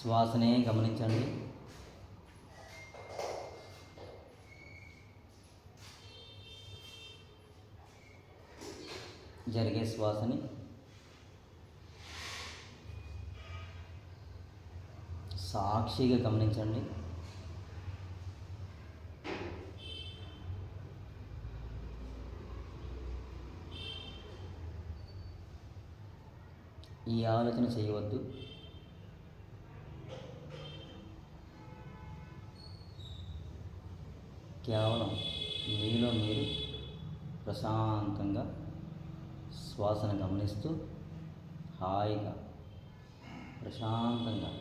శ్వాసనే గమనించండి. జరిగే శ్వాసని సాక్షిగా గమనించండి. ఈ ఆలోచన చేయవద్దు. కేవలం మీలో మీరు ప్రశాంతంగా శ్వాసను గమనిస్తూ హాయిగా ప్రశాంతంగా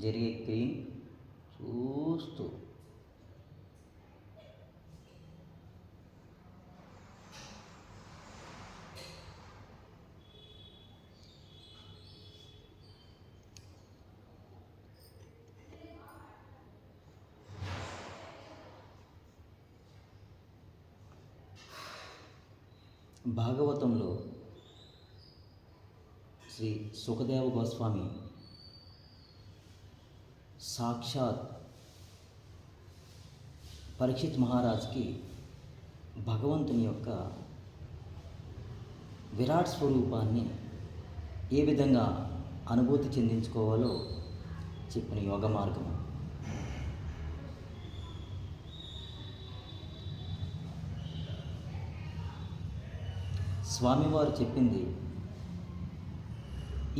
జరిగే క్రియని చూస్తూ భాగవతంలో శ్రీ సుఖదేవ గోస్వామి సాక్షాత్ పరీక్షిత్ మహారాజ్కి భగవంతుని యొక్క విరాట్ స్వరూపాన్ని ఏ విధంగా అనుభూతి చెందించుకోవాలో చెప్పిన యోగ మార్గము. స్వామివారు చెప్పింది,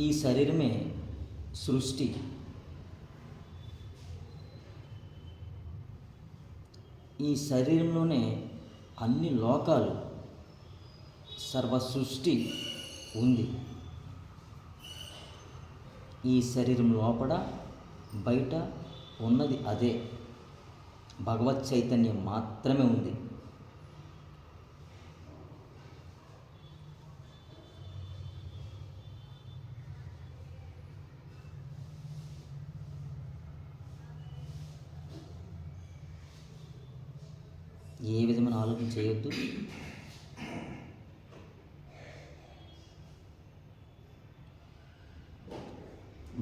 ఈ శరీరమే సృష్టి, ఈ శరీరంలోనే అన్ని లోకాలు, సర్వ సృష్టి ఉంది. ఈ శరీరం లోపల బయట ఉన్నది అదే భగవత్ చైతన్యం మాత్రమే ఉంది. ఏ విధమైన ఆలోచన చేయొద్దు.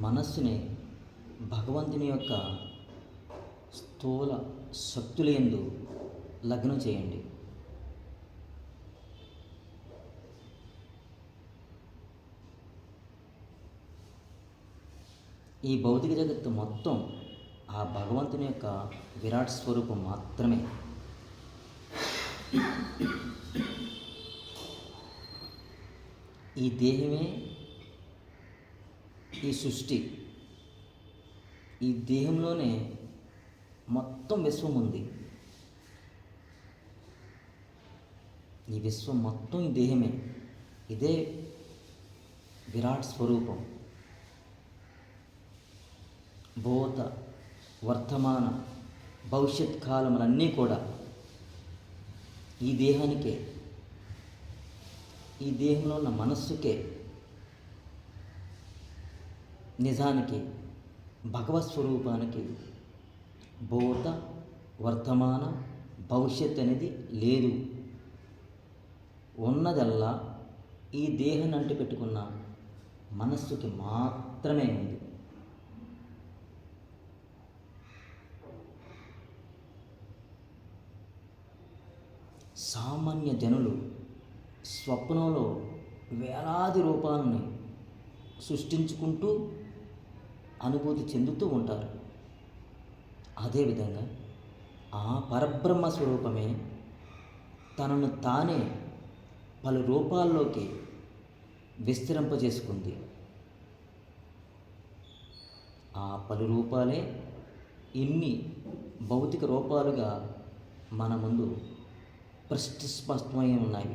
మనస్సుని భగవంతుని యొక్క స్థూల శక్తులందు లగ్నం చేయండి. ఈ భౌతిక జగత్తు మొత్తం ఆ భగవంతుని యొక్క విరాట్ స్వరూపం మాత్రమే. ఈ దేహమే ఈ సృష్టి. ఈ దేహంలోనే మొత్తం విశ్వం ఉంది. ఈ విశ్వం మొత్తం ఈ దేహమే. ఇదే విరాట్ స్వరూపం. భూత వర్తమాన భవిష్యత్ కాలములన్నీ కూడా ఈ దేహానికే, ఈ దేహంలో ఉన్న మనస్సుకే, నిజానికి భగవత్ స్వరూపానికి భూత వర్తమాన భవిష్యత్ అనేది లేదు. ఉన్నదల్లా ఈ దేహాన్ని అంటి పెట్టుకున్న మనస్సుకి మాత్రమే ఉంది. సామాన్య జనులు స్వప్నంలో వేలాది రూపాలని సృష్టించుకుంటూ అనుభూతి చెందుతూ ఉంటారు. అదేవిధంగా ఆ పరబ్రహ్మ స్వరూపమే తనను తానే పలు రూపాల్లోకి విస్తరింపజేసుకుంది. ఆ పలు రూపాలే ఇన్ని భౌతిక రూపాలుగా మన ముందు ప్రస్ఫుటమై ఉన్నాయి.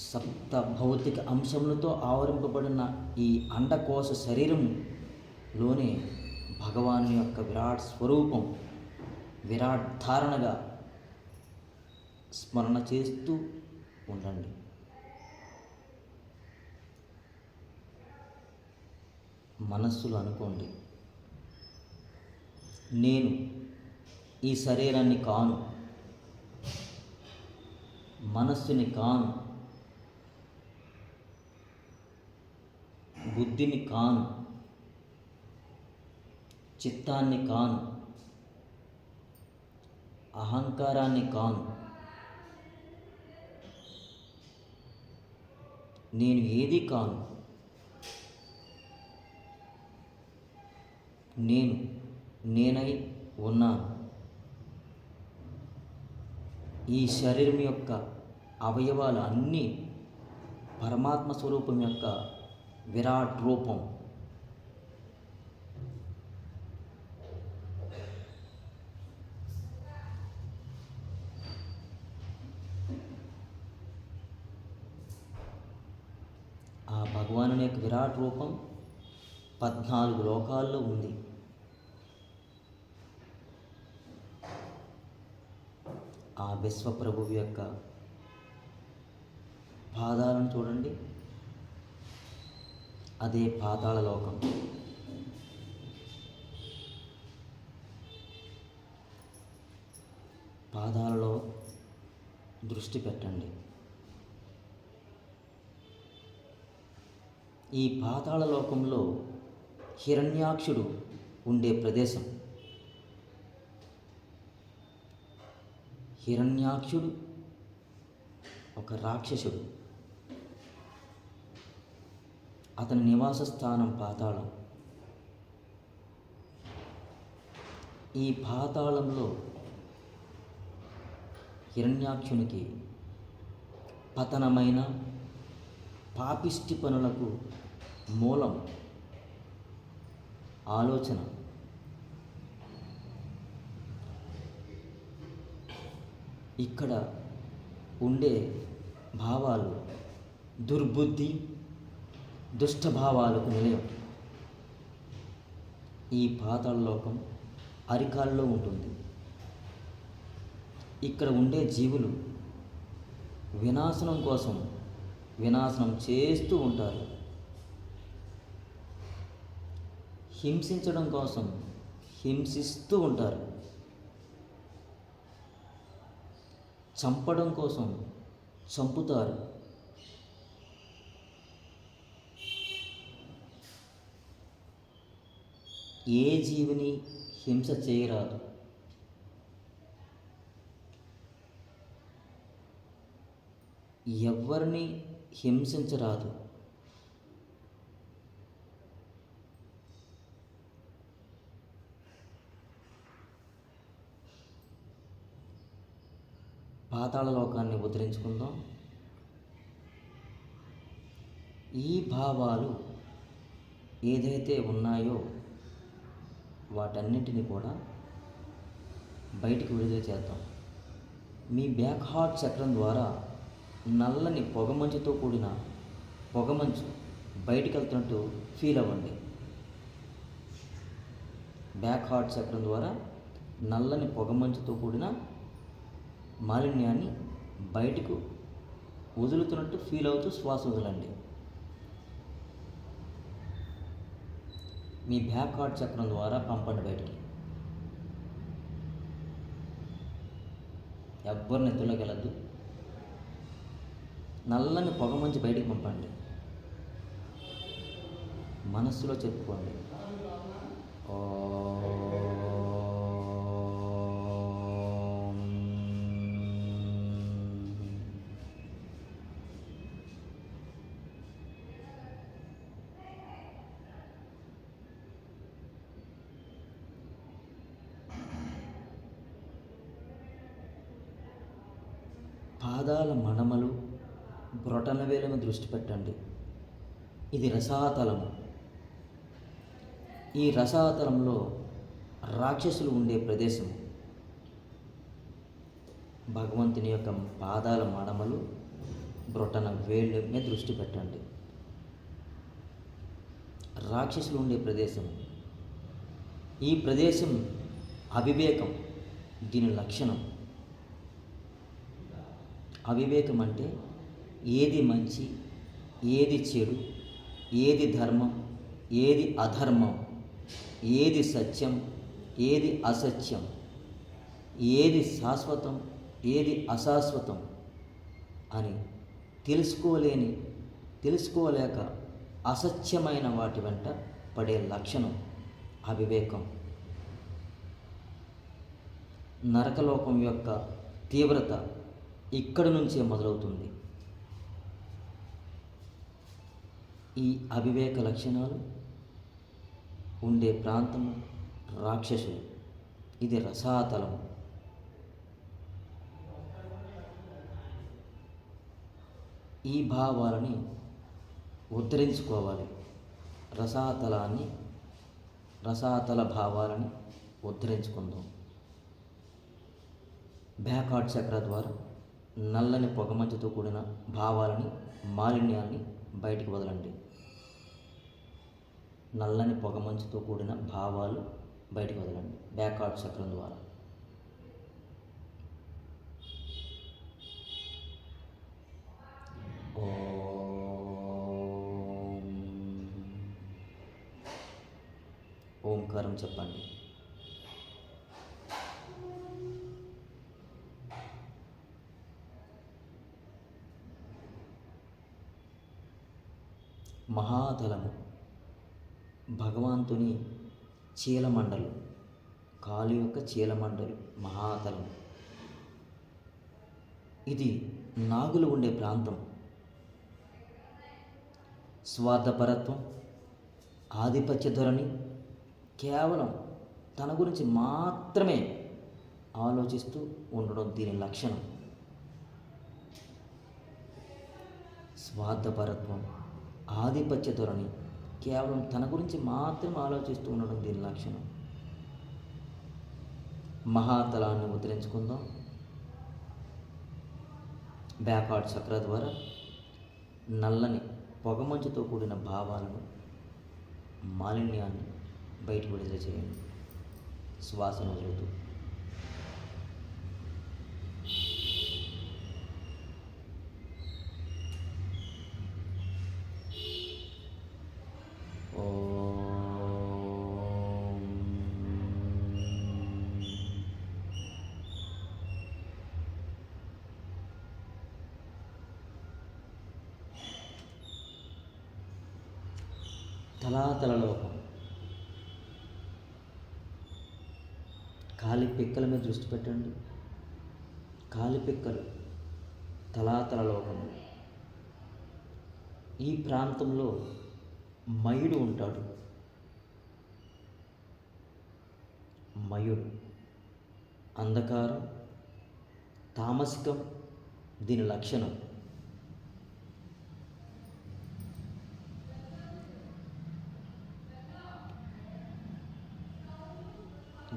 సప్త భౌతిక అంశములతో ఆవరింపబడిన ఈ అండకోశ శరీరంలోనే భగవాన్ యొక్క విరాట్ స్వరూపం విరాట్ ధారణగా స్మరణ చేస్తూ ఉండండి. మనస్సులో అనుకోండి, నేను ఈ శరీరాన్ని కాను, మనస్సుని కాను, బుద్ధిని కాను, చిత్తాన్ని కాను, అహంకారాన్ని కాను. నేను ఏది కాను. నేనై ఉన్నాను. ఈ శరీరం యొక్క అవయవాలు అన్నీ పరమాత్మ స్వరూపం యొక్క విరాట్ రూపం. ఆ భగవానుని యొక్క విరాట్ రూపం 14 లోకాల్లో ఉంది. ఆ విశ్వప్రభువు యొక్క పాదాలను చూడండి, అదే పాతాళ లోకం. పాదాలలో దృష్టి పెట్టండి. ఈ పాతాళ లోకంలో హిరణ్యాక్షుడు ఉండే ప్రదేశం. హిరణ్యాక్షుడు ఒక రాక్షసుడు. అతని నివాస స్థానం పాతాళం. ఈ పాతాళంలో హిరణ్యాక్షునికి పతనమైన పాపిష్టి పనులకు మూలం ఆలోచన. ఇక్కడ ఉండే భావాలు దుర్బుద్ధి, దుష్టభావాలకు నిలయం. ఈ పాతాళ లోకం అరికాల్లో ఉంటుంది. ఇక్కడ ఉండే జీవులు వినాశనం కోసం వినాశనం చేస్తూ ఉంటారు. హింసించడం కోసం హింసిస్తూ ఉంటారు. చంపడం కోసం చంపుతారు. ఏ జీవిని హింస చేయరాదు. ఎవ్వరిని హింసించరాదు. పాతాళ లోకాన్ని ఉద్ధరించుకుందాం. ఈ భావాలు ఏదైతే ఉన్నాయో వాటన్నింటినీ కూడా బయటికి విడుదల చేద్దాం. మీ బ్యాక్ హార్ట్ చక్రం ద్వారా నల్లని పొగమంచుతో కూడిన పొగమంచు బయటికి వెళ్తున్నట్టు ఫీల్ అవ్వండి. బ్యాక్ హార్ట్ చక్రం ద్వారా నల్లని పొగమంచుతో కూడిన మాలిన్యాన్ని బయటకు వదులుతున్నట్టు ఫీల్ అవుతూ శ్వాస వదలండి. మీ బ్యాక్ హార్ట్ చక్రం ద్వారా పంపండి బయటికి. ఎవ్వరిని ఎత్తులోకి వెళ్ళద్దు. నల్లని పొగ మంచి బయటికి పంపండి. మనస్సులో చెప్పుకోండి, పాదాల మడమలు, బ్రొటన వేలును దృష్టి పెట్టండి. ఇది రసాతలము. ఈ రసాతలంలో రాక్షసులు ఉండే ప్రదేశం. భగవంతుని యొక్క పాదాల మడమలు, బ్రొటన వేళ్ళ మీద దృష్టి పెట్టండి. రాక్షసులు ఉండే ప్రదేశం. ఈ ప్రదేశం అవివేకం, దీని లక్షణం. అవివేకం అంటే ఏది మంచి, ఏది చెడు, ఏది ధర్మం, ఏది అధర్మం, ఏది సత్యం, ఏది అసత్యం, ఏది శాశ్వతం, ఏది అశాశ్వతం అని తెలుసుకోలేక అసత్యమైన వాటి వెంట పడే లక్షణం అవివేకం. నరకలోకం యొక్క తీవ్రత ఇక్కడి నుంచే మొదలవుతుంది. ఈ అవివేక లక్షణాలు ఉండే ప్రాంతము రాక్షసులు. ఇది రసాతలము. ఈ భావాలని ఉద్ధరించుకోవాలి. రసాతల భావాలని ఉద్ధరించుకుందాం. బ్యాక్హార్ట్ చక్ర ద్వారా నల్లని పొగమంచుతో కూడిన భావాలని, మాలిన్యాన్ని బయటికి వదలండి. నల్లని పొగమంచుతో కూడిన భావాలు బయటికి వదలండి బ్యాక్హార్ట్ చక్రం ద్వారా. ఓంకారం చెప్పండి. మహాతలము భగవంతుని చీలమండలు, కాలు యొక్క చీలమండలు మహాతలము. ఇది నాగులు ఉండే ప్రాంతం. స్వార్థపరత్వం, ఆధిపత్య ధోరణి, కేవలం తన గురించి మాత్రమే ఆలోచిస్తూ ఉండడం దీని లక్షణం. స్వార్థపరత్వం, ఆధిపత్య ధోరణి, కేవలం తన గురించి మాత్రమే ఆలోచిస్తూ ఉండడం దీని లక్షణం. మహాతలాన్ని ముద్రించుకుందాం. బ్యాక్హార్ట్ చక్ర ద్వారా నల్లని పొగమంచుతో కూడిన భావాలను, మాలిన్యాన్ని బయట విడుదల చేయండి. శ్వాసను వదులుతూ. తలాతలలోకం. కాలి పిక్కల మీద దృష్టి పెట్టండి. కాలి పిక్కలు తలాతలలోకము. ఈ ప్రాంతంలో మయుడు ఉంటాడు. మయుడు అంధకారం, తామసికం దీని లక్షణం.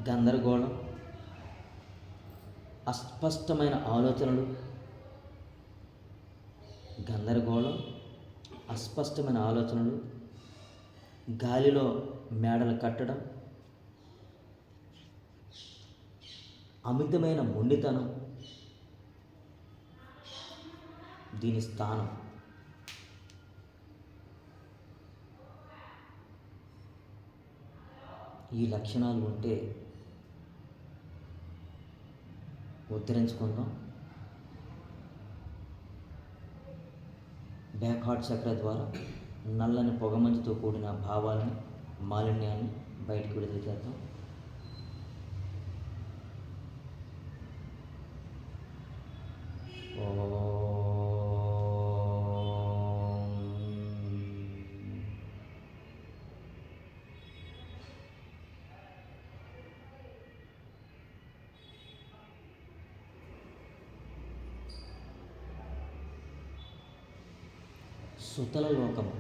గందరగోళం, అస్పష్టమైన ఆలోచనలు, గాలిలో మేడలు కట్టడం, అమితమైన మొండితనం దీని స్థానం. ఈ లక్షణాలు ఉంటే ఉద్ధరించుకుందాం. బ్యాక్హార్ట్ చక్ర ద్వారా నల్లని పొగమంచుతో కూడిన భావాలని, మాలిన్యాన్ని బయటకు విడుదల చేద్దాం. సుతల లోకము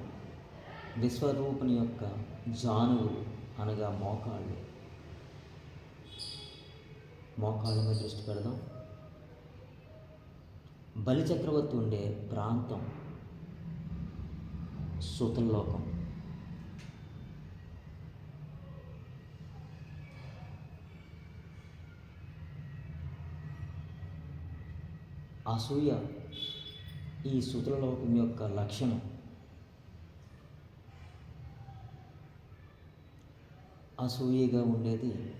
విశ్వరూపుని యొక్క జానువులు అనగా మోకాళ్ళు. మోకాళ్ళ మీద దృష్టి పెడదాం. బలిచక్రవర్తి ఉండే ప్రాంతం సుతల లోకం. అసూయ ఈ సుతల లోకం యొక్క లక్షణం. అసూయగా ఉండేది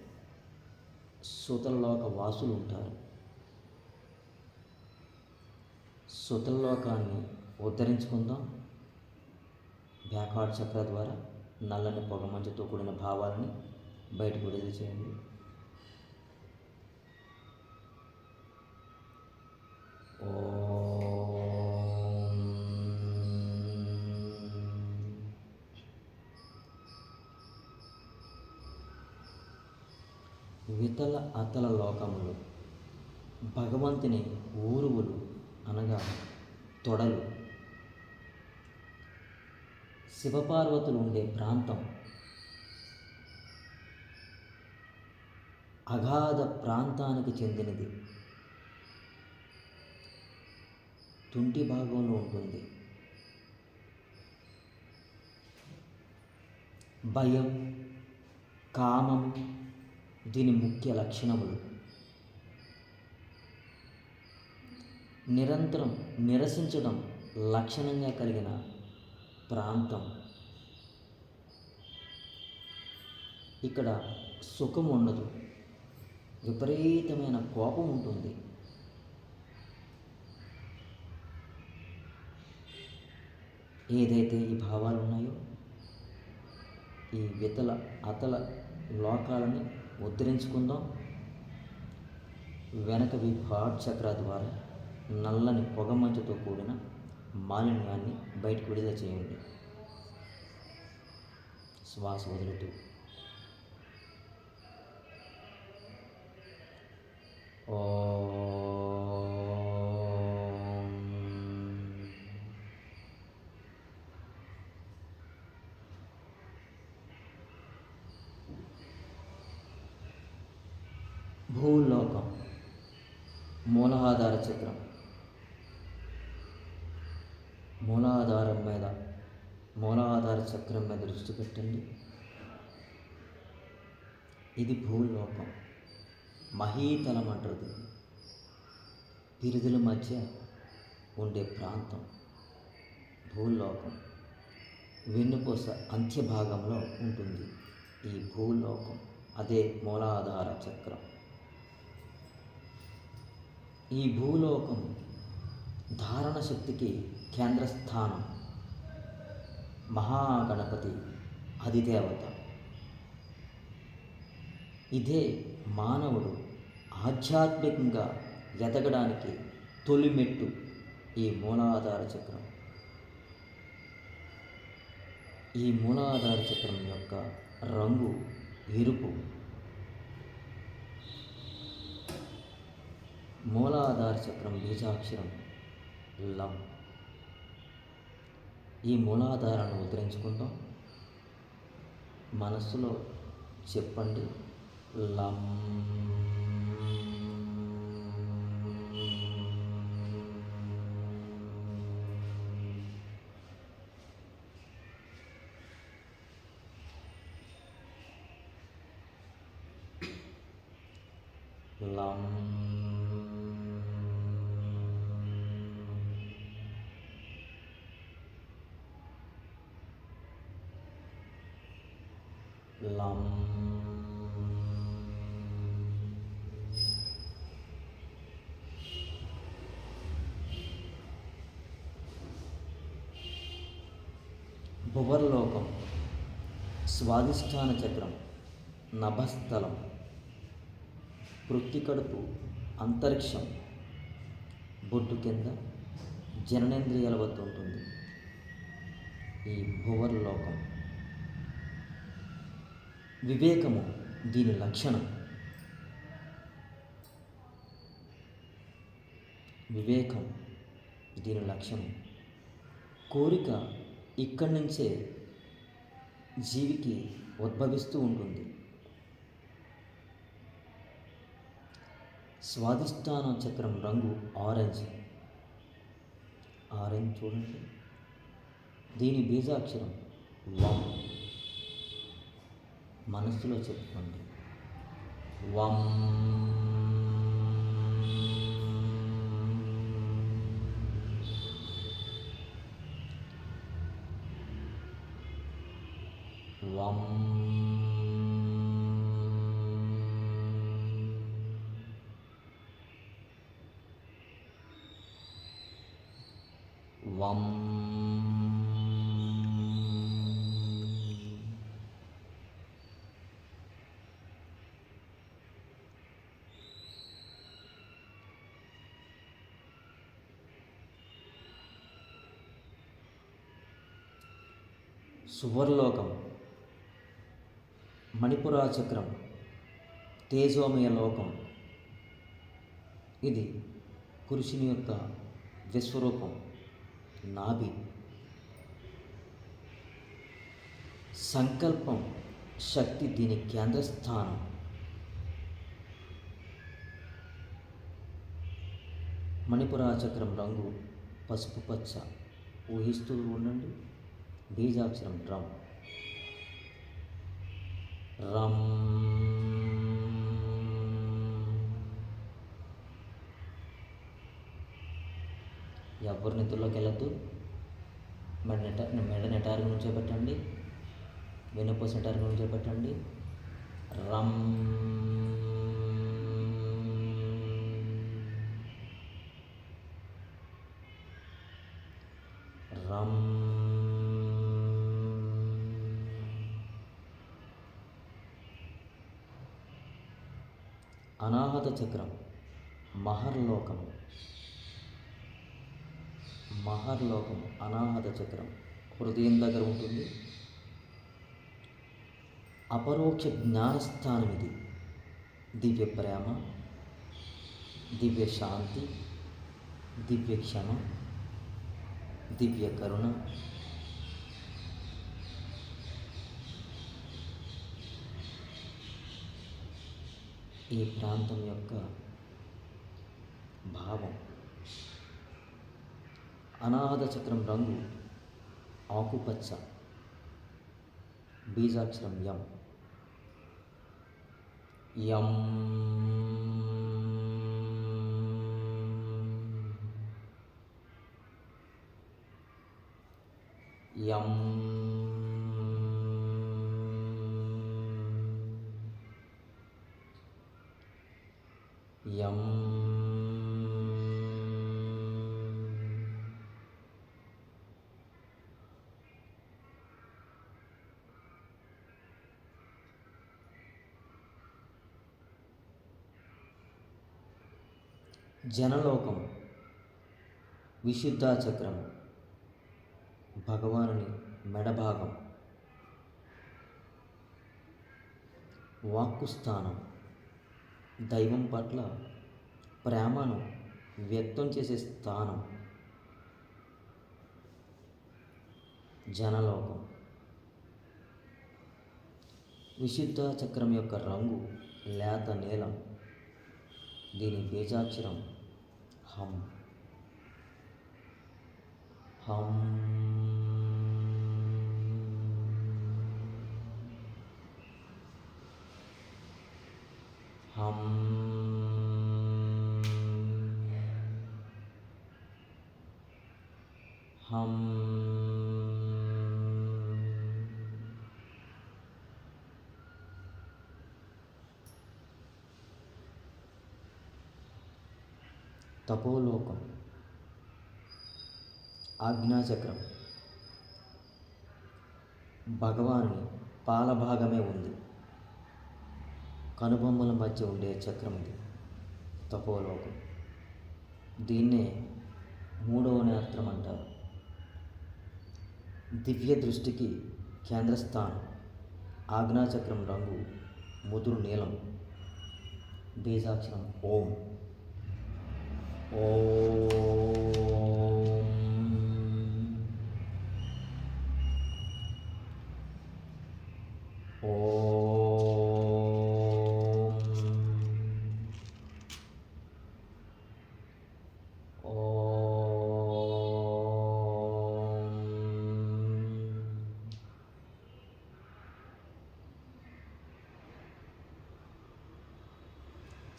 సుతలలోక వాసులు ఉంటారు. సుతలలోకాన్ని ఉద్ధరించుకుందాం. బ్యాక్ హార్ట్ చక్ర ద్వారా నల్లని పొగమంచుతో కూడిన భావాలని బయటకు విడుదల చేయండి. వితల అతల లోకములు భగవంతుని ఊరువులు అనగా తొడలు, శివపార్వతులు ఉండే ప్రాంతం, అగాధ ప్రాంతానికి చెందినది. తుంటి భాగంలో ఉంటుంది. భయం, కామం దీని ముఖ్య లక్షణములు. నిరంతరం నిరసించడం లక్షణంగా కలిగిన ప్రాంతం. ఇక్కడ సుఖం ఉండదు, విపరీతమైన కోపం ఉంటుంది. ఏదైతే ఈ భావాలు ఉన్నాయో ఈ వితల అతల లోకాలని ఉద్ధరించుకుందాం. వెనక హార్ట్ చక్ర ద్వారా నల్లని పొగమంచుతో కూడిన మాలిన్యాన్ని బయటకు విడుదల చేయండి. శ్వాస వదులుతూ భూలోకం మూలాధార చక్రం. మూలాధార చక్రం మీద దృష్టి పెట్టండి. ఇది భూలోకం, మహీతలం అంటారు. పిరుదుల మధ్య ఉండే ప్రాంతం భూలోకం. వెన్నుపూస అంత్య భాగంలో ఉంటుంది ఈ భూలోకం. అదే మూలాధార చక్రం. ఈ భూలోకం ధారణ శక్తికి కేంద్రస్థానం. మహాగణపతి అధిదేవత. ఇదే మానవుడు ఆధ్యాత్మికంగా ఎదగడానికి తొలిమెట్టు. ఈ మూలాధార చక్రం. ఈ మూలాధార చక్రం యొక్క రంగు ఎరుపు. మూలాధార చక్రం బీజాక్షరం లం. ఈ మూలాధారాన్ని ఉద్ధరించుకుందాం. మనస్సులో చెప్పండి లం. లం. లం. భువర్లోకం స్వాధిష్టాన చక్రం నభస్థలం. కడుపు అంతరిక్షం బొడ్డు కింద జననేంద్రియాల వద్ద ఉంటుంది ఈ భువర్లోకం. వివేకము దీని లక్షణం. వివేకం దీని లక్షణం. కోరిక ఇక్కడి నుంచే జీవికి ఉద్భవిస్తూ ఉంటుంది. స్వాధిష్టాన చక్రం రంగు ఆరెంజ్. చూడండి. దీని బీజాక్షరం వం. మనస్సులో చెప్పుకోండి వం. వం. వం. సువర్లోకం, మణిపురా చక్రం, తేజోమయ లోకం. ఇది పురుషుని యొక్క విశ్వరూపం, నాభి. సంకల్పం, శక్తి దీని కేంద్రస్థానం. మణిపురా చక్రం రంగు పసుపు పచ్చ. ఊహిస్తూ ఉండండి. బీజాక్షరం రమ్. రమ్. ఎవరి నిద్రలోకి వెళ్ళద్దు. మెడ నెటారుగా నుంచే పెట్టండి. వెనుపూస నెటారుగా నుంచే పెట్టండి. రమ్. రమ్. అనాహత చక్రం, మహర్లోకం. మహర్లోకం, అనాహత చక్రం హృదయం దగ్గర ఉంటుంది. అపరోక్ష జ్ఞానస్థానం ఇది. దివ్య ప్రేమ, దివ్య శాంతి, దివ్య క్షమ, దివ్య కరుణ, ఈ ప్రాంతం యొక్క భావం. అనాహత చక్రం రంగు ఆకుపచ్చ. బీజాక్షరం యం. యం. యం. యం. జనలోకం, విశుద్ధ చక్రం భగవానుని మెడభాగం. వాక్కు స్థానం, దైవం పట్ల ప్రేమను వ్యక్తం చేసే స్థానం. జనలోకం. విశుద్ధ చక్రం యొక్క రంగు లేత నీలం. దీని బీజాక్షరం హం. హం. హం. హం. తపోలోకం, ఆజ్ఞాచక్రం భగవానుని పాలభాగమే ఉంది. కనుబొమ్మల మధ్య ఉండే చక్రం ఇది. తపోలోకం. దీన్నే మూడవ నేత్రం అంటారు. దివ్య దృష్టికి కేంద్రస్థానం. ఆజ్ఞాచక్రం రంగు ముదురు నీలం. బీజాక్షరం ఓం. ఓం. ఓం. ఓం.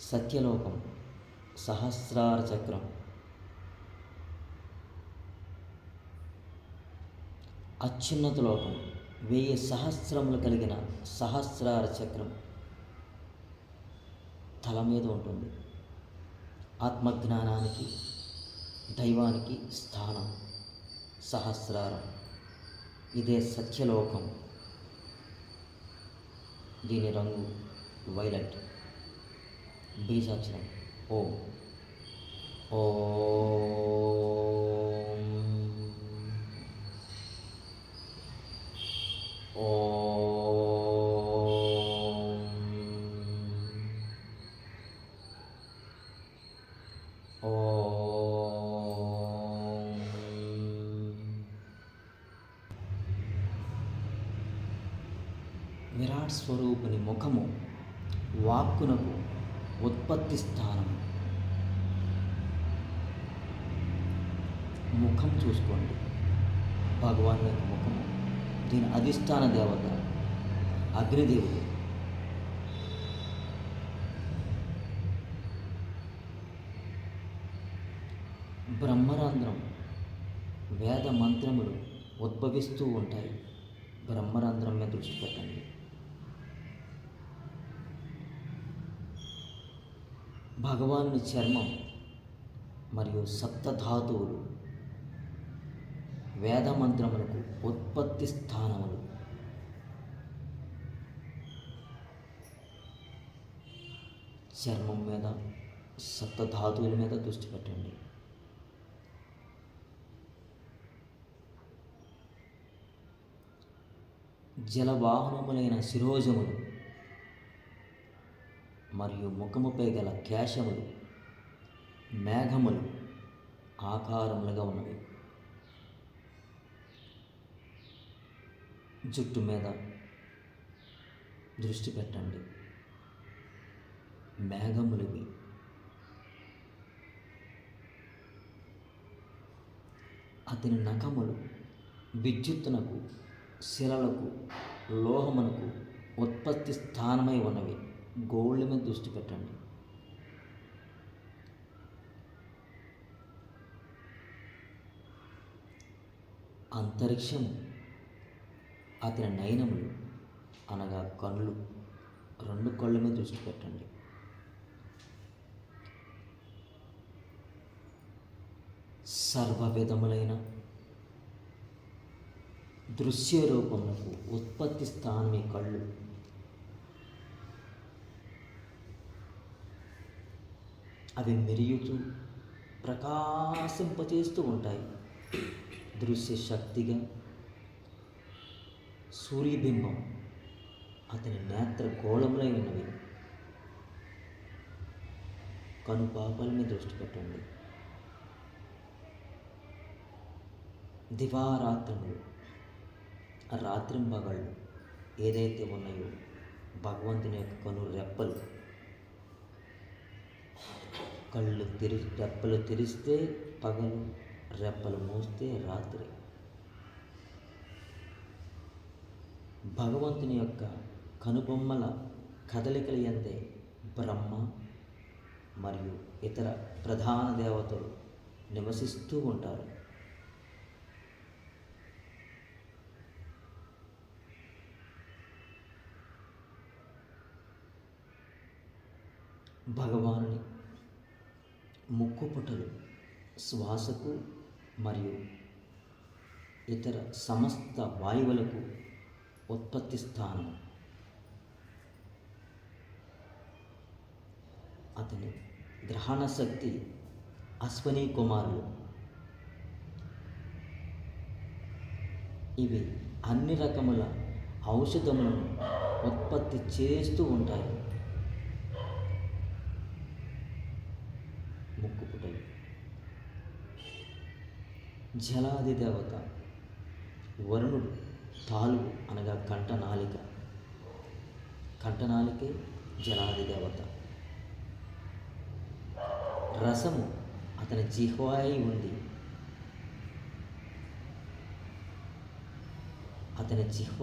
సత్యలోకం, సహస్రార చక్రం. అత్యున్నత లోకం, 1000 సహస్రములు కలిగిన సహస్రార చక్రం తల మీద ఉంటుంది. ఆత్మజ్ఞానానికి, దైవానికి స్థానం సహస్రారం. ఇదే సత్యలోకం. దీని రంగు వైలెట్. బీజాక్షరం ఓం. ఓం. ఓం. విరాట్ స్వరూపుని ముఖము వాక్కునకు ఉత్పత్తి స్థానం. ముఖం చూసుకోండి. భగవాన్ యొక్క ముఖము, దీని అధిష్టాన దేవత అగ్నిదేవుడు. బ్రహ్మరంధ్రం, వేద మంత్రములు ఉద్భవిస్తూ ఉంటాయి. బ్రహ్మరంధ్రం మీద దృష్టి పెట్టండి. భగవానుని చర్మం మరియు సప్తధాతువులు వేద మంత్రములకు ఉత్పత్తి స్థానములు. చర్మం మీద, సప్తధాతువుల మీద దృష్టి పెట్టండి. జలవాహనములైన శిరోజములు మరియు ముఖముపై గల కేశములు మేఘములు ఆకారములుగా ఉన్నవి. జుట్టు మీద దృష్టి పెట్టండి. మేఘములువి. అతని నఖములు విద్యుత్తునకు, శిలలకు, లోహమునకు ఉత్పత్తి స్థానమై ఉన్నవి. గోళ్ళ మీద దృష్టి పెట్టండి. అంతరిక్షము అతని నయనములు అనగా కళ్ళు, రెండు కళ్ళ మీద దృష్టి పెట్టండి. సర్వ విధములైన దృశ్య రూపములకు ఉత్పత్తి స్థానమే కళ్ళు. అవి మెరియుతూ ప్రకాశింపచేస్తూ ఉంటాయి. దృశ్య శక్తిగా సూర్యబింబం అతని నేత్ర గోళములై ఉన్నవి. కనుపాపల మీద దృష్టి పెట్టండి. దివారాత్రములు, రాత్రింబగళ్ళు ఏదైతే ఉన్నాయో భగవంతుని యొక్క కను రెప్పలు, రెప్పలు తెరిస్తే పగలు, రెప్పలు మూస్తే రాత్రి. భగవంతుని యొక్క కనుబొమ్మల కదలికల యందే బ్రహ్మ మరియు ఇతర ప్రధాన దేవతలు నివసిస్తూ ఉంటారు. భగవానుని ముక్కుపుటలు శ్వాసకు మరియు ఇతర సమస్త వాయువులకు ఉత్పత్తి స్థానం. అతని గ్రహణ శక్తి అశ్వనీ కుమారులు. ఇవి అన్ని రకముల ఔషధములను ఉత్పత్తి చేస్తూ ఉంటాయి. ముక్కుపుటలు. జలాది దేవత వరుణుడు తాలుగు అనగా కంఠనాళిక. కంఠనాళికే జలాది దేవత. రసము అతని జిహ్వాయి ఉంది. అతని జిహ్వ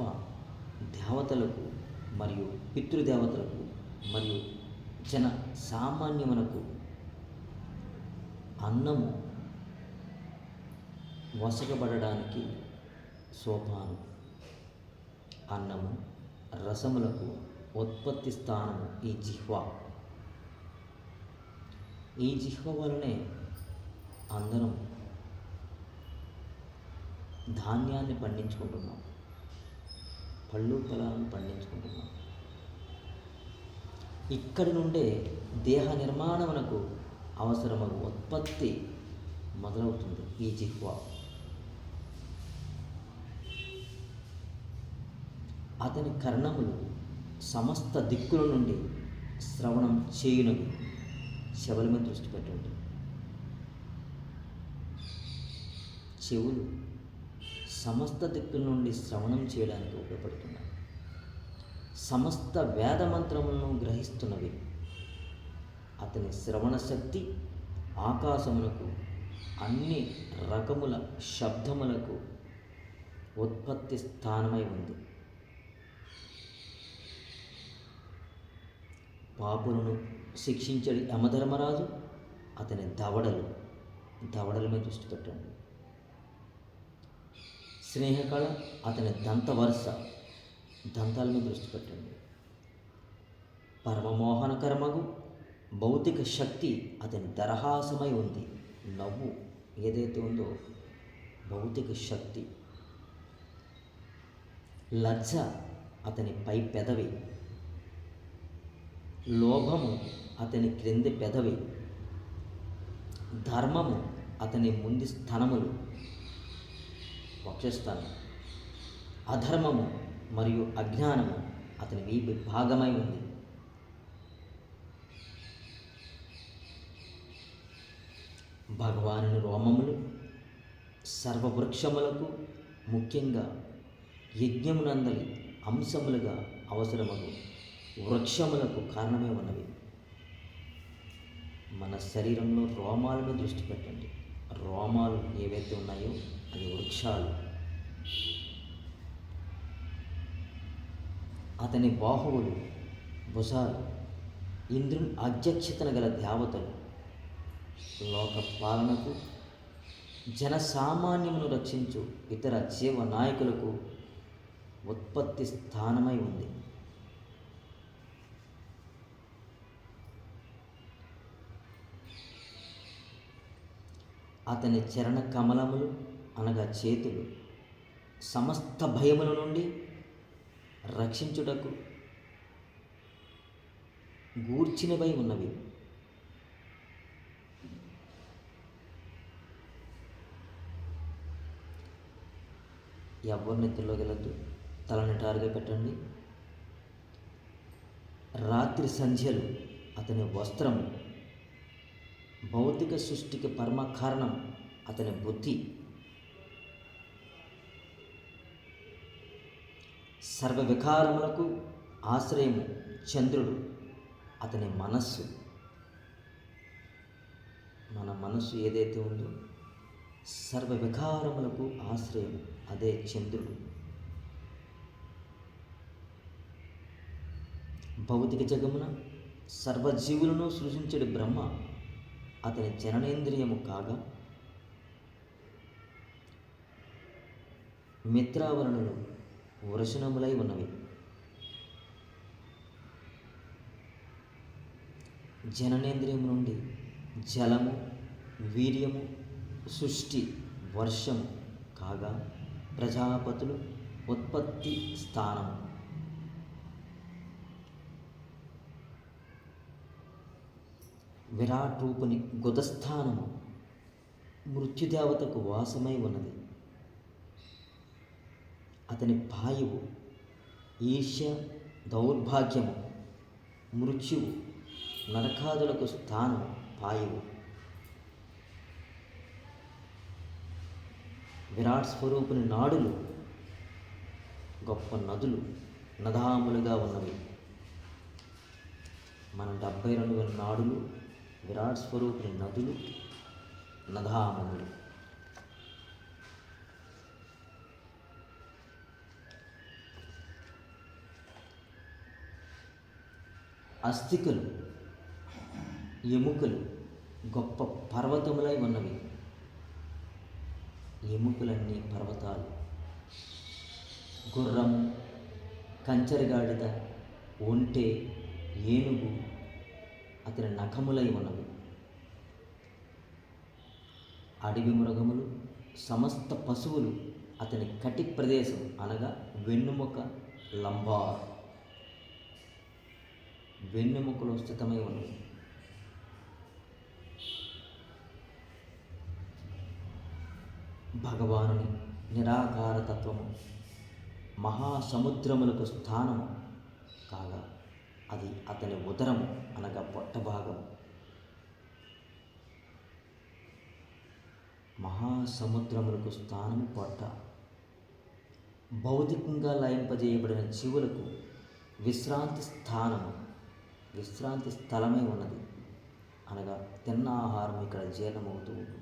దేవతలకు మరియు పితృదేవతలకు మరియు జన సామాన్యమునకు అన్నము వసగబడడానికి సోపానం. అన్నము, రసములకు ఉత్పత్తి స్థానము ఈ జిహ్వ. ఈ జిహ్వ వలనే అందరం ధాన్యాన్ని పండించుకుంటున్నాం, పళ్ళు ఫలాలను పండించుకుంటున్నాం. ఇక్కడి నుండే దేహ నిర్మాణమునకు అవసరమగు ఉత్పత్తి మొదలవుతుంది. ఈ జిహ్వ అతని కర్ణములు సమస్త దిక్కుల నుండి శ్రవణం చేయునవి. శబల మీద దృష్టి పెట్టండి. చెవులు సమస్త దిక్కుల నుండి శ్రవణం చేయడానికి ఉపయోగపడుతున్నాయి. సమస్త వేదమంత్రములను గ్రహిస్తున్నవి. అతని శ్రవణ శక్తి ఆకాశమునకు అన్ని రకముల శబ్దములకు ఉత్పత్తి స్థానమై ఉంది. పాపులను శిక్షించడి యమధర్మరాజు అతని దవడల మీద దృష్టి పెట్టండి. స్నేహకళ అతని దంతాల మీద దృష్టి పెట్టండి. పరమమోహనకరమగు భౌతిక శక్తి అతని దరహాసమై ఉంది. నవ్వు ఏదైతే ఉందో భౌతిక శక్తి. లజ్జ అతని పై పెదవి. లోభము అతని క్రింది పెదవి. ధర్మము అతని ముందు స్థనములు వక్షస్థానం. అధర్మము మరియు అజ్ఞానము అతని వీపు భాగమై ఉంది. భగవానుని రోమములు సర్వవృక్షములకు ముఖ్యంగా యజ్ఞమునందలి అంశములుగా అవసరమగు వృక్షములకు కారణమే ఉన్నవి. మన శరీరంలో రోమాలను దృష్టి పెట్టండి. రోమాలు ఏవైతే ఉన్నాయో అవి వృక్షాలు. అతని బాహువులు, భుజాలు ఇంద్రుని అధ్యక్షతన గల దేవతలు. లోక పాలనకు జనసామాన్యమును రక్షించు ఇతర జీవ నాయకులకు ఉత్పత్తి స్థానమై ఉంది. అతని చరణ కమలములు అనగా చేతులు సమస్త భయముల నుండి రక్షించుటకు గూర్చినవై ఉన్నవి. ఎవరి నెత్తిలోకి వెళ్ళద్దు, తల నిటారుగా పెట్టండి. రాత్రి సంధ్యలు అతని వస్త్రము. భౌతిక సృష్టికి పరమ కారణం అతని బుద్ధి. సర్వ వికారములకు ఆశ్రయము చంద్రుడు అతని మనస్సు. మన మనస్సు ఏదైతే ఉందో సర్వ వికారములకు ఆశ్రయం అదే చంద్రుడు. భౌతిక జగమున సర్వజీవులను సృజించడు బ్రహ్మ అతని జననేంద్రియము కాగా మిత్రావరణులు వృషణములై ఉన్నవి. జననేంద్రియము నుండి జలము, వీర్యము, సృష్టి, వర్షము కాగా ప్రజాపతులు ఉత్పత్తి స్థానము. విరాట్ రూపుని గుదస్థానము మృత్యుదేవతకు వాసమై ఉన్నది. అతని పాయువు ఈర్ష్య, దౌర్భాగ్యము, మృత్యువు, నరకాదులకు స్థానం పాయువు. విరాట్ స్వరూపుని నాడులు గొప్ప నదులు, నదాములుగా ఉన్నవి. మన 72,000 నాడులు విరాట్ స్వరూపుని నదులు, నదాములు. అస్థికలు, ఎముకలు గొప్ప పర్వతములై ఉన్నవి. ఎముకలన్నీ పర్వతాలు. గుర్రము, కంచరగాడిద, ఒంటె, ఏనుగు అతని నఖములై ఉన్నవి. అడవి మృగములు, సమస్త పశువులు అతని కటి ప్రదేశం అనగా వెన్నుముక, లంబార్ వెన్నుముకలో స్థితమై ఉన్నవి. భగవానుని నిరాకార తత్వము మహాసముద్రములకు స్థానము కాగా అది అతని ఉదరము అనగా పొట్ట భాగం. మహాసముద్రములకు స్థానము పొట్ట. భౌతికంగా లయింపజేయబడిన జీవులకు విశ్రాంతి స్థానము, విశ్రాంతి స్థలమే ఉన్నది. అనగా తిన్న ఆహారం ఇక్కడ జీర్ణమవుతూ ఉంటుంది.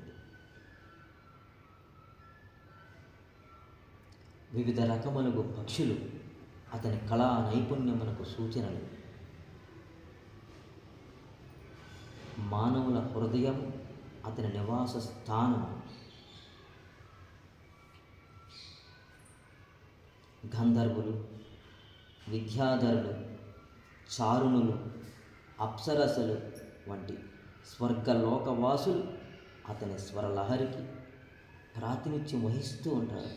వివిధ రకములకు పక్షులు అతని కళా నైపుణ్యమునకు సూచనలు. మానవుల హృదయం అతని నివాస స్థానము. గంధర్వులు, విద్యాధరులు, చారుణులు, అప్సరసలు వంటి స్వర్గలోకవాసులు అతని స్వరలహరికి ప్రాతినిధ్యం వహిస్తూ ఉంటారు.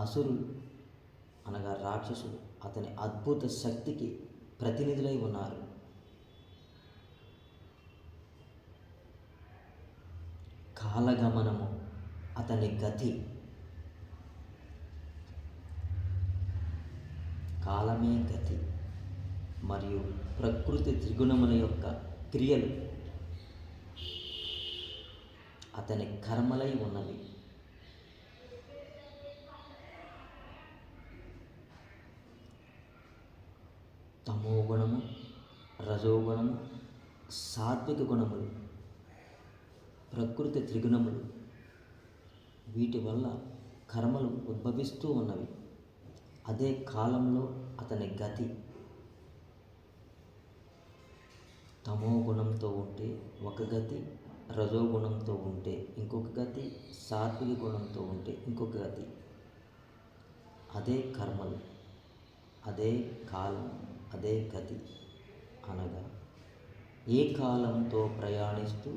అసురులు అనగా రాక్షసులు అతని అద్భుత శక్తికి ప్రతినిధులై ఉన్నారు. కాలగమనము అతని గతి. కాలమే గతి మరియు ప్రకృతి త్రిగుణముల యొక్క క్రియలు అతని కర్మలై ఉన్నవి. తమోగుణము, రజోగుణము, సాత్విక గుణములు, ప్రకృతి త్రిగుణములు, వీటి వల్ల కర్మలు ఉద్భవిస్తూ ఉన్నవి. అదే కాలంలో అతని గతి. తమో గుణంతో ఉంటే ఒక గతి, రజోగుణంతో ఉంటే ఇంకొక గతి, సాత్విక గుణంతో ఉంటే ఇంకొక గతి. అదే కర్మలు, అదే కాలం, అదే గతి. అనగా ఏ కాలంతో ప్రయాణిస్తూ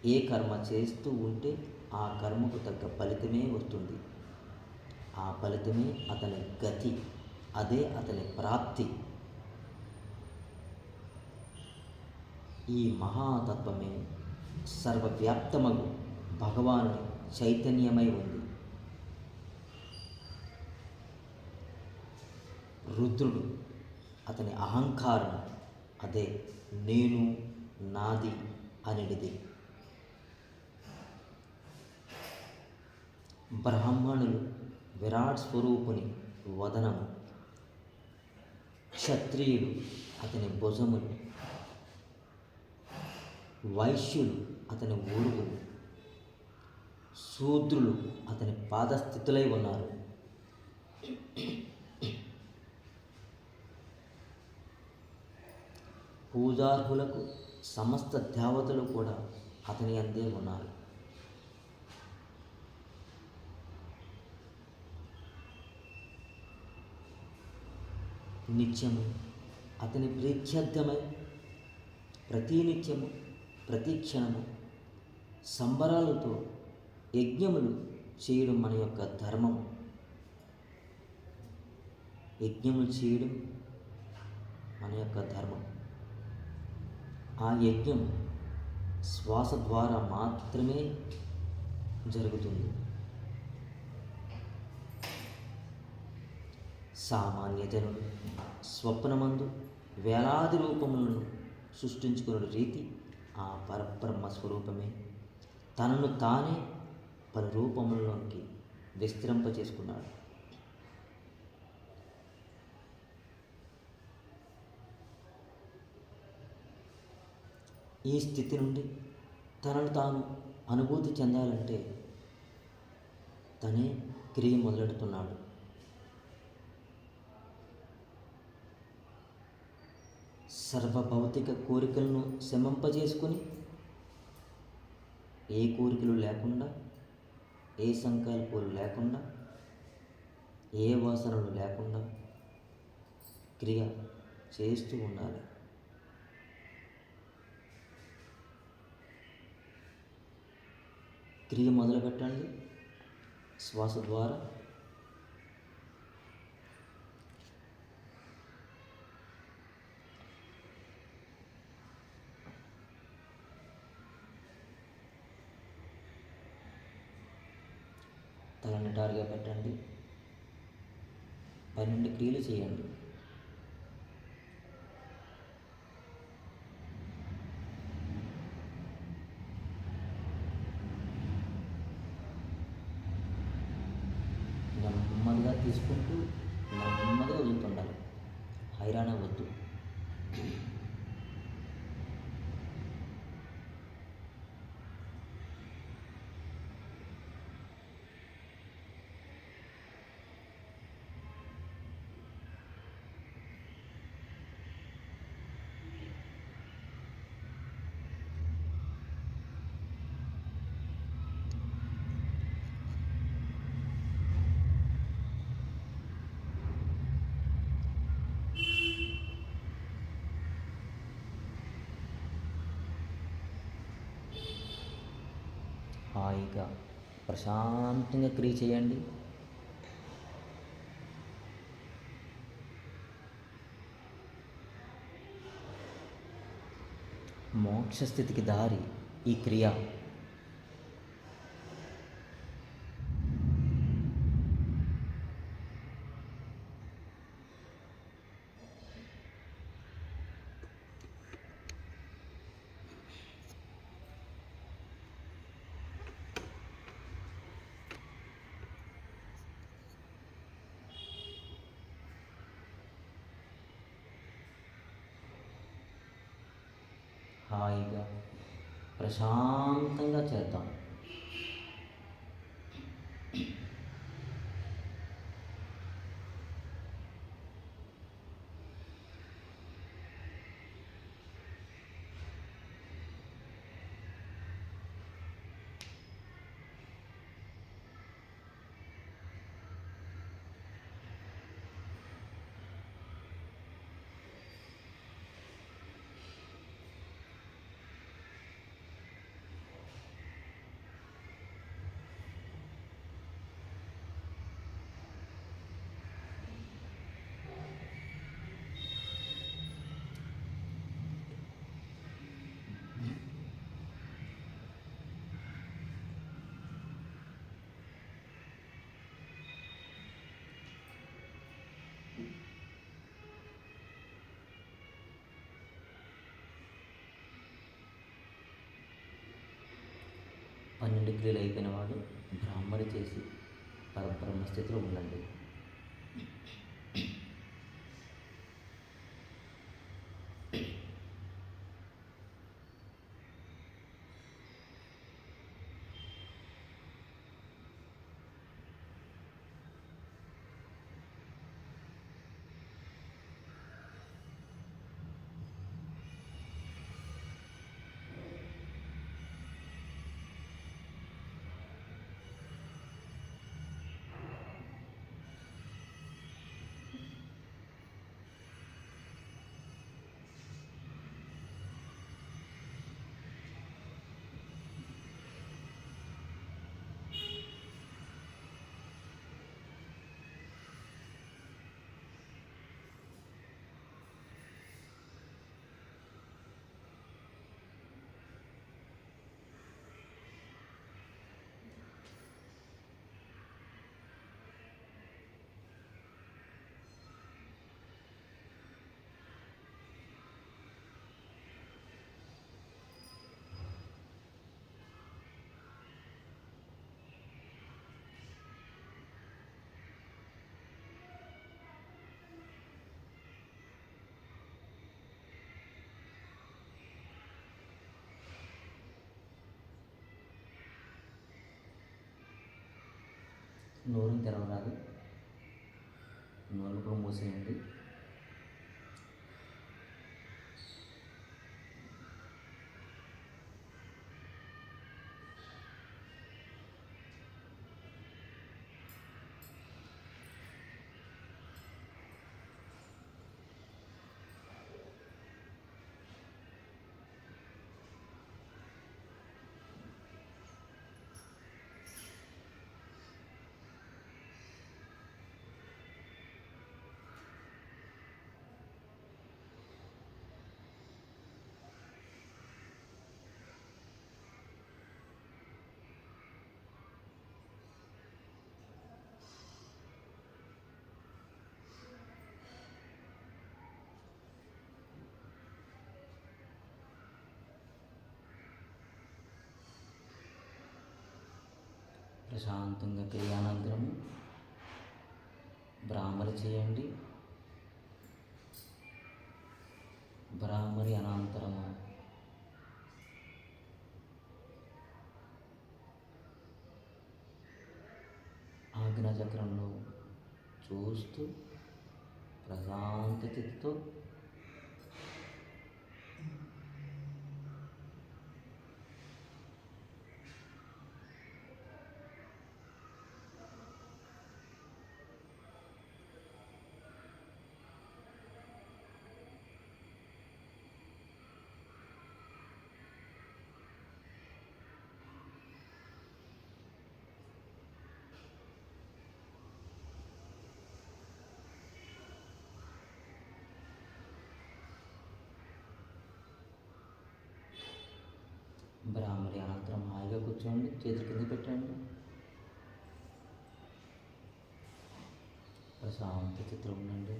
ఏ కర్మ చేస్తూ ఉంటే ఆ కర్మకు తగ్గ ఫలితమే వస్తుంది. ఆ ఫలితమే అతని గతి, అదే అతని ప్రాప్తి. ఈ మహాతత్వమే సర్వవ్యాప్తమగు భగవానుని చైతన్యమై ఉంది. రుద్రుడు అతని అహంకారం, అదే నేను, నాది అనేది. బ్రాహ్మణులు విరాట్ స్వరూపుని వదనము, క్షత్రియులు అతని భుజములు, వైశ్యులు అతని ఊరుగులు, శూద్రులు అతని పాదస్థితులై ఉన్నారు. పూజార్హులకు సమస్త దేవతలు కూడా అతని అందే ఉన్నారు. నిత్యము అతని ప్రీత్యర్థమై ప్రతినిత్యము ప్రతి క్షణము సంబరాలతో యజ్ఞములు చేయడం మన యొక్క ధర్మం. యజ్ఞములు చేయడం మన యొక్క ధర్మం. ఆ యజ్ఞం శ్వాస ద్వారా మాత్రమే జరుగుతుంది. సామాన్య జనుడు స్వప్నమందు వేలాది రూపములను సృష్టించుకున్న రీతి ఆ పరబ్రహ్మ స్వరూపమే తనను తానే పలు రూపములలోనికి విస్తరింపచేసుకున్నాడు. ఈ స్థితి నుండి తనను తాను అనుభూతి చెందాలంటే తనే క్రియ మొదలెడుతున్నాడు. సర్వభౌతిక కోరికలను శమింపజేసుకొని ఏ కోరికలు లేకుండా, ఏ సంకల్పాలు లేకుండా, ఏ వాసనలు లేకుండా క్రియ చేస్తూ ఉండాలి. క్రియ మొదలుపెట్టండి. శ్వాస ద్వారా తల నిటారుగా పెట్టండి. 12 క్రియలు చేయండి. హాయిగా ప్రశాంతంగా క్రియ చేయండి. మోక్షస్థితికి దారి ఈ క్రియ. హాయిగా ప్రశాంతంగా చేద్దాం. పన్నెండు క్రియలు అయిపోయిన వాడు బ్రాహ్మడి చేసి పరబ్రహ్మ స్థితిలో ఉండండి. నోరుని తెరవరాదు, నోరు కూడా మూసేయండి. ప్రశాంతంగా క్రియానంతరము బ్రాహ్మరి చేయండి. బ్రాహ్మరి అనంతరము ఆజ్ఞాచక్రంలో చూస్తూ ప్రశాంత చిత్తుతో బ్రాహ్మరి అనంతరం హాయిగా కూర్చోండి, చేతులు కింద పెట్టండి. ప్రశాంత చిత్రం ఉండండి.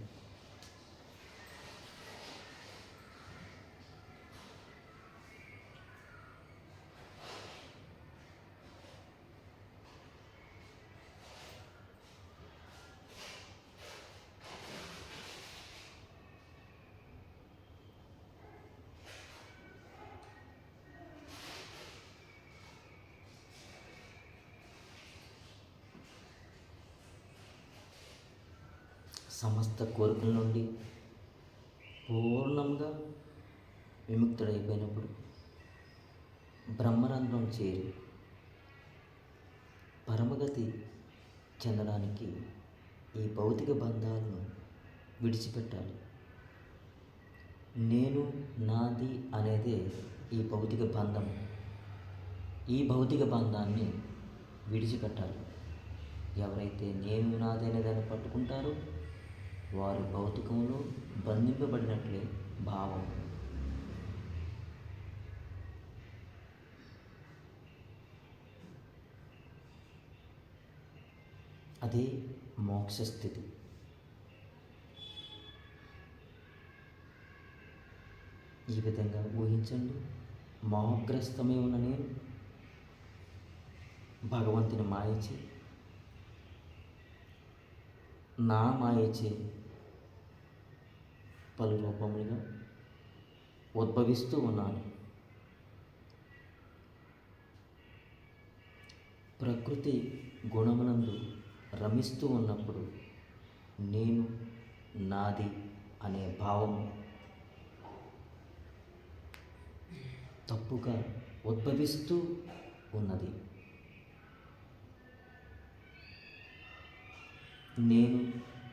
సమస్త కోరికల నుండి పూర్ణంగా విముక్తుడైపోయినప్పుడు బ్రహ్మరంధ్రం చేరి పరమగతి చెందడానికి ఈ భౌతిక బంధాలను విడిచిపెట్టాలి. నేను నాది అనేదే ఈ భౌతిక బంధం. ఈ భౌతిక బంధాన్ని విడిచిపెట్టాలి. ఎవరైతే నేను నాది అనే దాన్ని పట్టుకుంటారో వారు భౌతికంలో బంధింపబడినట్లే భావం. అదే మోక్షస్థితి. ఈ విధంగా ఊహించండి. మోహగ్రస్తమై ఉన్న నేను భగవంతుని మాయచే, నా మాయచే పలు రూపములుగా ఉద్భవిస్తూ ఉన్నాను. ప్రకృతి గుణమునందు రమిస్తూ ఉన్నప్పుడు నేను నాది అనే భావము తప్పుగా ఉద్భవిస్తూ ఉన్నది. నేను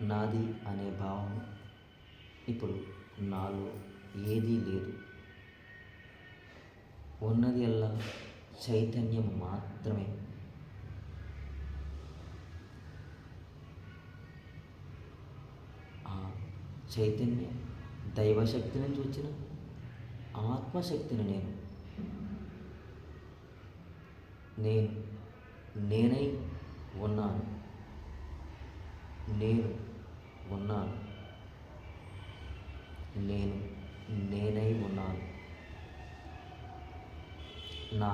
నాది అనే భావం ఇప్పుడు నాలో ఏదీ లేదు. ఉన్నది అల్లా చైతన్యం మాత్రమే. ఆ చైతన్య దైవశక్తి నుంచి వచ్చిన ఆత్మశక్తిని నేను నేనై ఉన్నాను. నేను ఉన్నాను. నేను నేనై ఉన్నాను. నా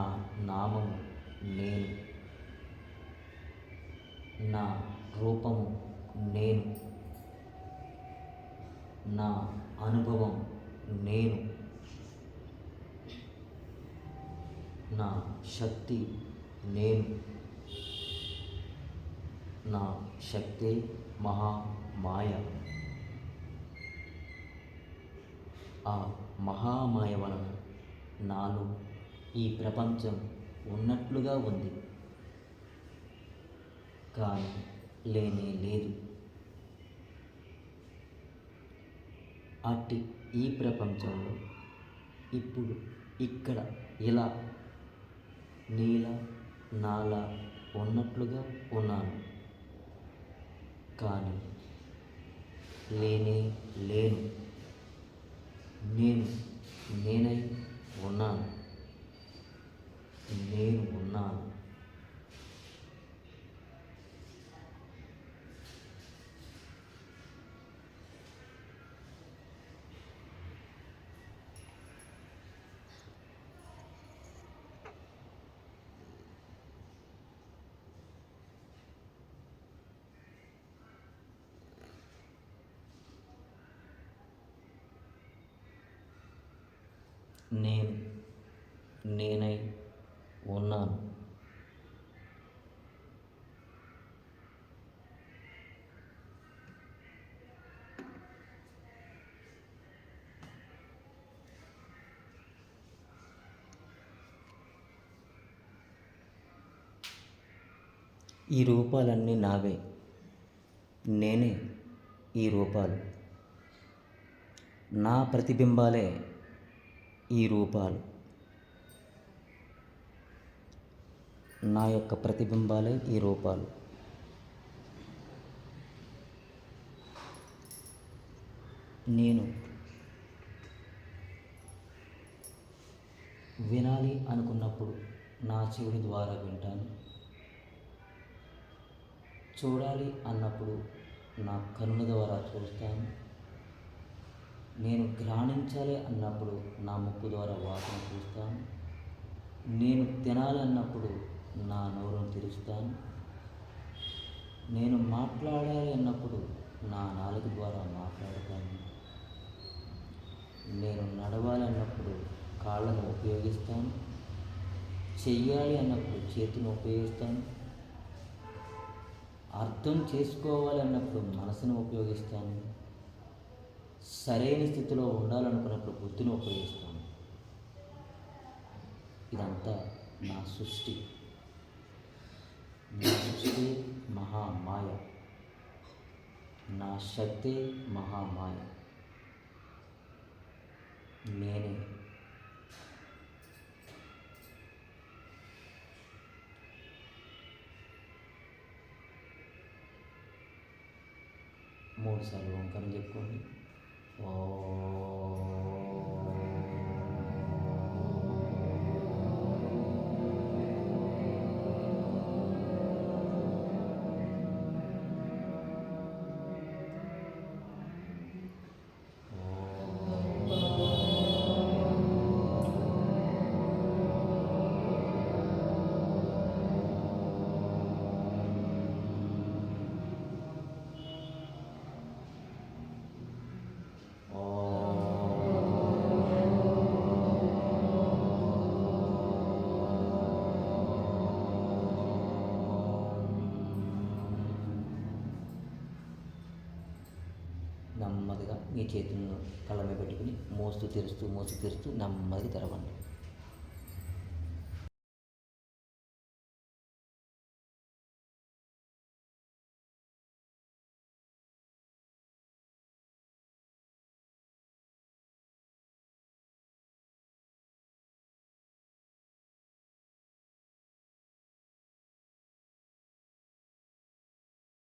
నామము నేను. నా రూపము నేను. నా అనుభవం నేను. నా శక్తి నేను. నా శక్తే మహామాయ. ఆ మహామాయ వలన నాలో ఈ ప్రపంచం ఉన్నట్లుగా ఉంది, కానీ లేనే లేదు. అట్టి ఈ ప్రపంచంలో ఇప్పుడు ఇక్కడ ఇలా నీలా నాలా ఉన్నట్లుగా ఉన్నాను, కానీ లేనే లేను. నేను నేనై ఉన్నాను. నేను ఉన్నాను. నేను నేనై ఉన్నాను. ఈ రూపాలన్నీ నావే. నేనే ఈ రూపాలు. నా ప్రతిబింబాలే ఈ రూపాలు. నా యొక్క ప్రతిబింబాలే ఈ రూపాలు. నేను వినాలి అనుకున్నప్పుడు నా చెవుడి ద్వారా వింటాను. చూడాలి అన్నప్పుడు నా కనుల ద్వారా చూస్తాను. నేను ఘ్రాణించాలి అన్నప్పుడు నా ముక్కు ద్వారా వాసన చూస్తాను. నేను తినాలి అన్నప్పుడు నా నోరును తెరుస్తాను. నేను మాట్లాడాలి అన్నప్పుడు నా నాలుక ద్వారా మాట్లాడతాను. నేను నడవాలి అన్నప్పుడు కాళ్ళను ఉపయోగిస్తాను. చెయ్యాలి అన్నప్పుడు చేతిని ఉపయోగిస్తాను. అర్థం చేసుకోవాలి అన్నప్పుడు మనసును ఉపయోగిస్తాను. సరైన స్థితిలో ఉండాలనుకున్నప్పుడు బుద్ధిని ఉపయోగిస్తాను. ఇదంతా నా సృష్టి. నా సృష్టి మహామాయ. నా శక్తి మహామాయ. నేనే. మూడుసార్లు ఓంకారం చెప్పుకోండి. నెమ్మదిగా మీ చేతులను కళ్ళ మీద పెట్టుకుని మోస్తూ తెరుస్తూ నెమ్మదిగా తెరవండి.